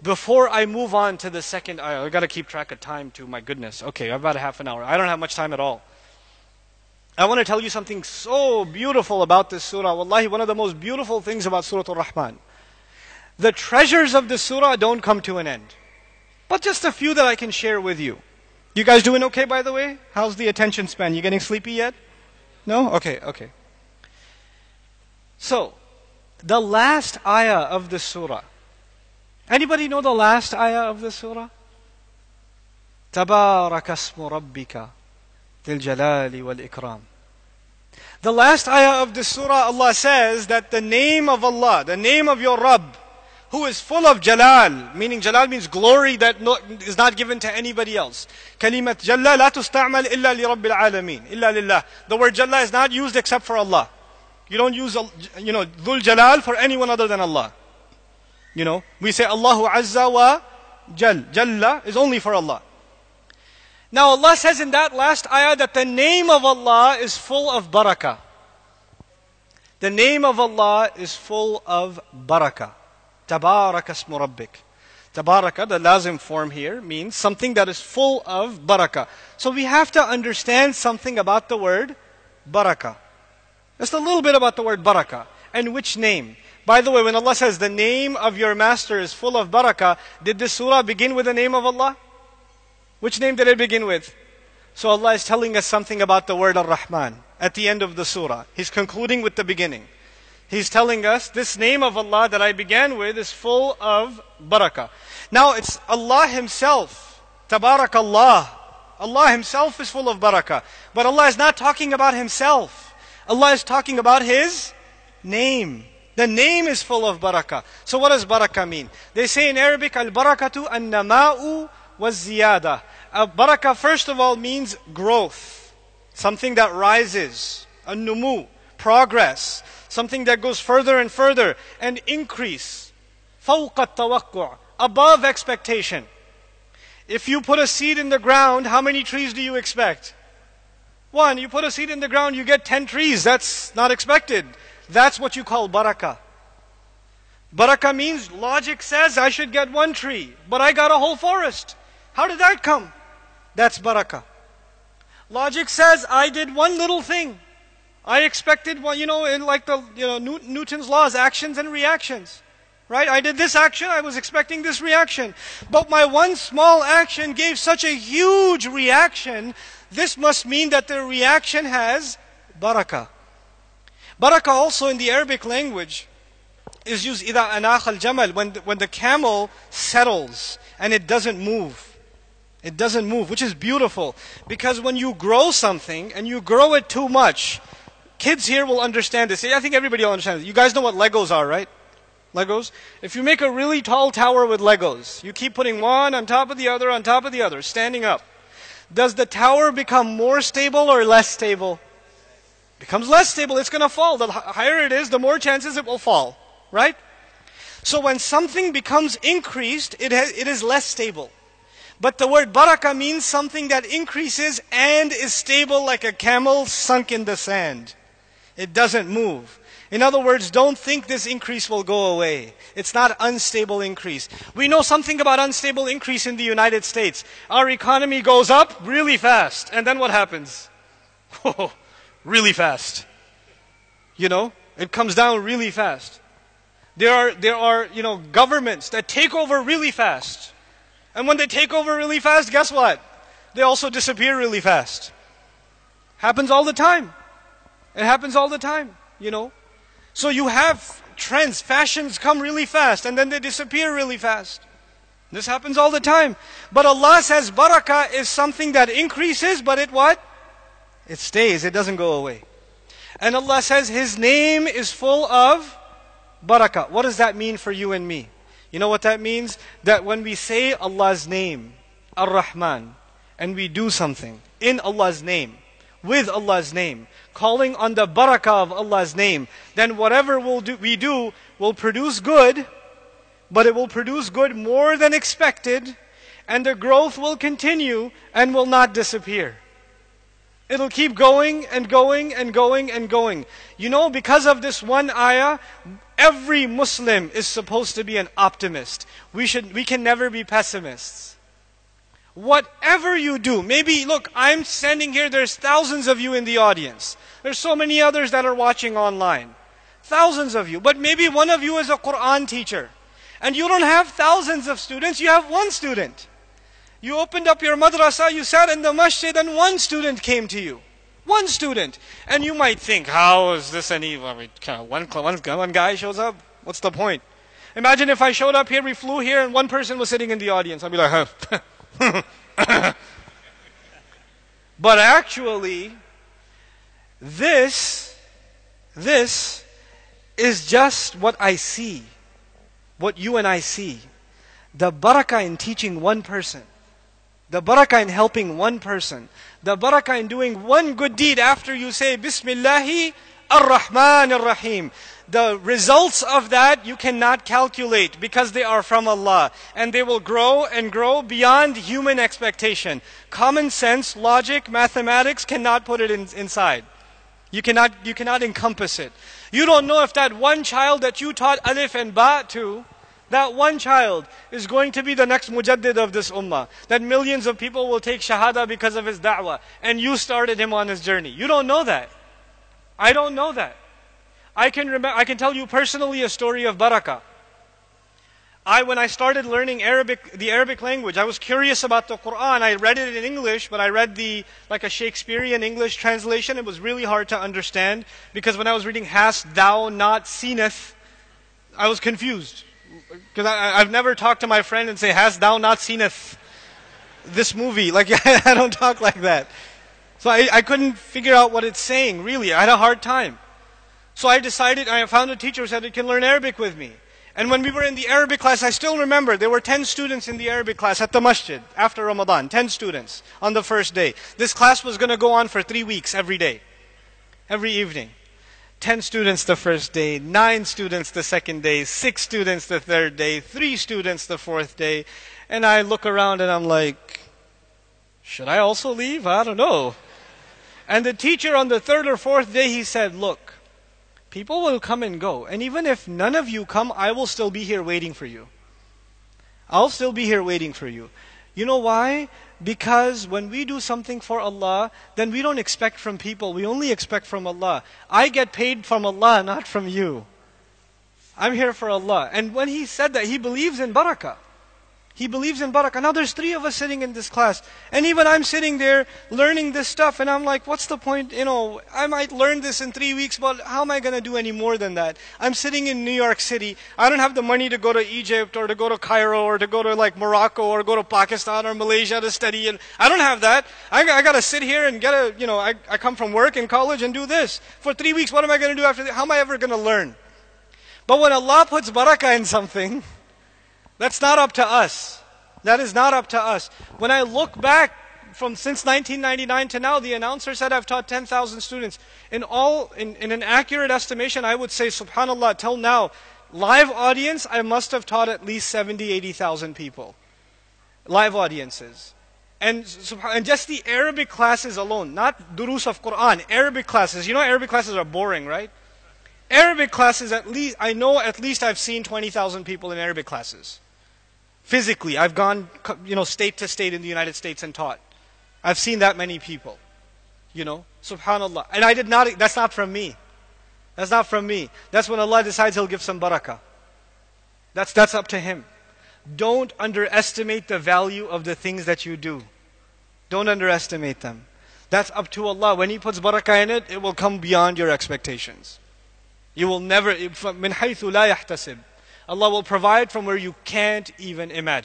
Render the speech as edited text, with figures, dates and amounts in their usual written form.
before I move on to the second ayah, I've got to keep track of time too, my goodness. Okay, about a half an hour. I don't have much time at all. I want to tell you something so beautiful about this surah. Wallahi, one of the most beautiful things about Surah Al-Rahman. The treasures of the surah don't come to an end. But just a few that I can share with you. You guys doing okay, by the way? How's the attention span? You getting sleepy yet? No? Okay. So, the last ayah of the surah. Anybody know the last ayah of the surah? Tabaraka asmu rabbika dhil jalali wal ikram. The last ayah of the surah, Allah says that the name of Allah, the name of your Rabb, who is full of jalal, meaning jalal means glory that is not given to anybody else. Kalimat jalla la tusta'mal illa li rabbil alameen, illa lillah. The word jalla is not used except for Allah. You don't use, dhul jalal for anyone other than Allah. We say Allahu azza wa jal. Jalla is only for Allah. Now Allah says in that last ayah that the name of Allah is full of barakah. The name of Allah is full of barakah. Tabaraka asmu rabbik. Tabaraka, the lazim form here, means something that is full of barakah. So we have to understand something about the word barakah. Just a little bit about the word barakah. And which name? By the way, when Allah says the name of your master is full of barakah, did this surah begin with the name of Allah? Which name did it begin with? So Allah is telling us something about the word Ar-Rahman at the end of the surah. He's concluding with the beginning. He's telling us this name of Allah that I began with is full of barakah. Now it's Allah Himself. Tabarakallah. Allah Himself is full of barakah. But Allah is not talking about Himself. Allah is talking about His name. The name is full of barakah. So what does barakah mean? They say in Arabic, al-barakatu an-nama'u was-ziyada. Barakah first of all means growth. Something that rises. An-numu, progress. Something that goes further and further. And increase. فوق التوقع, above expectation. If you put a seed in the ground, how many trees do you expect? One. You put a seed in the ground, you get 10 trees. That's not expected. That's what you call barakah. Barakah means logic says I should get 1 tree, but I got a whole forest. How did that come? That's barakah. Logic says I did one little thing. I expected one, in like the Newton's laws, actions and reactions. Right? I did this action, I was expecting this reaction. But my one small action gave such a huge reaction. This must mean that the reaction has barakah. Barakah also in the Arabic language is used إِذَا أَنَاخَ الْجَمَلِ when the camel settles and it doesn't move. It doesn't move, which is beautiful. Because when you grow something and you grow it too much, kids here will understand this. I think everybody will understand this. You guys know what Legos are, right? Legos? If you make a really tall tower with Legos, you keep putting one on top of the other, standing up. Does the tower become more stable or less stable? Becomes less stable, it's going to fall. The higher it is, the more chances it will fall. Right? So when something becomes increased, it is less stable. But the word barakah means something that increases and is stable like a camel sunk in the sand. It doesn't move. In other words, don't think this increase will go away. It's not unstable increase. We know something about unstable increase in the United States. Our economy goes up really fast. And then what happens? Really fast. It comes down really fast. There are governments that take over really fast. And when they take over really fast, guess what? They also disappear really fast. Happens all the time. It happens all the time, So you have trends, fashions come really fast and then they disappear really fast. This happens all the time. But Allah says barakah is something that increases, but it what? It stays, it doesn't go away. And Allah says His name is full of barakah. What does that mean for you and me? You know what that means? That when we say Allah's name, Ar-Rahman, and we do something in Allah's name, with Allah's name, calling on the barakah of Allah's name, then whatever we do will produce good, but it will produce good more than expected, and the growth will continue and will not disappear. It'll keep going and going and going and going. Because of this one ayah, Every Muslim is supposed to be an optimist. We can never be pessimists. Whatever you do, maybe, look, I'm standing here, there's thousands of you in the audience. There's so many others that are watching online. Thousands of you. But maybe one of you is a Quran teacher. And you don't have thousands of students, you have one student. You opened up your madrasa, you sat in the masjid, and one student came to you. One student. And you might think, how is this any... one guy shows up? What's the point? Imagine if I showed up here, we flew here, and one person was sitting in the audience. I'd be like, huh. But actually, this is just what I see. What you and I see. The barakah in teaching one person. The barakah in helping one person. The barakah in doing one good deed after you say Bismillahi ar-Rahman ar-Rahim. The results of that you cannot calculate because they are from Allah. And they will grow and grow beyond human expectation. Common sense, logic, mathematics cannot put it inside. You cannot encompass it. You don't know if that one child that you taught alif and ba to, that one child is going to be the next mujaddid of this ummah. That millions of people will take shahada because of his da'wah. And you started him on his journey. You don't know that. I don't know that. I can tell you personally a story of Barakah. When I started learning the Arabic language, I was curious about the Quran. I read it in English, but I read like a Shakespearean English translation. It was really hard to understand because when I was reading "Hast thou not seeneth," I was confused. Because I've never talked to my friend and say, "Hast thou not seeneth this movie?" Like, I don't talk like that. So I couldn't figure out what it's saying, really. I had a hard time. So I found a teacher who said he can learn Arabic with me. And when we were in the Arabic class, I still remember, there were 10 students in the Arabic class at the masjid after Ramadan. 10 students on the first day. This class was going to go on for 3 weeks every day. Every evening. 10 students the first day, 9 students the second day, 6 students the third day, 3 students the fourth day. And I look around and I'm like, should I also leave? I don't know. And the teacher on the third or fourth day, he said, look, people will come and go. And even if none of you come, I will still be here waiting for you. I'll still be here waiting for you. You know why? Because when we do something for Allah, then we don't expect from people. We only expect from Allah. I get paid from Allah, not from you. I'm here for Allah. And when he said that, he believes in barakah. He believes in barakah. Now there's 3 of us sitting in this class. And even I'm sitting there learning this stuff. And I'm like, what's the point? I might learn this in 3 weeks, but how am I going to do any more than that? I'm sitting in New York City. I don't have the money to go to Egypt or to go to Cairo or to go to like Morocco or go to Pakistan or Malaysia to study. And I don't have that. I got to sit here and I come from work and college and do this. For 3 weeks, what am I going to do after that? How am I ever going to learn? But when Allah puts barakah in something, that's not up to us. That is not up to us. When I look back since 1999 to now, the announcer said I've taught 10,000 students. In an accurate estimation, I would say, subhanAllah, till now, live audience, I must have taught at least 70, 80,000 people. Live audiences. And just the Arabic classes alone, not durus of Quran, Arabic classes. You know Arabic classes are boring, right? Arabic classes, at least I've seen 20,000 people in Arabic classes. Physically, I've gone, state to state in the United States and taught. I've seen that many people. Subhanallah. And that's not from me. That's not from me. That's when Allah decides He'll give some barakah. That's up to Him. Don't underestimate the value of the things that you do. Don't underestimate them. That's up to Allah. When He puts barakah in it, it will come beyond your expectations. You will never, مِنْ حَيْثُ لَا يَحْتَسِبْ. Allah will provide from where you can't even imagine.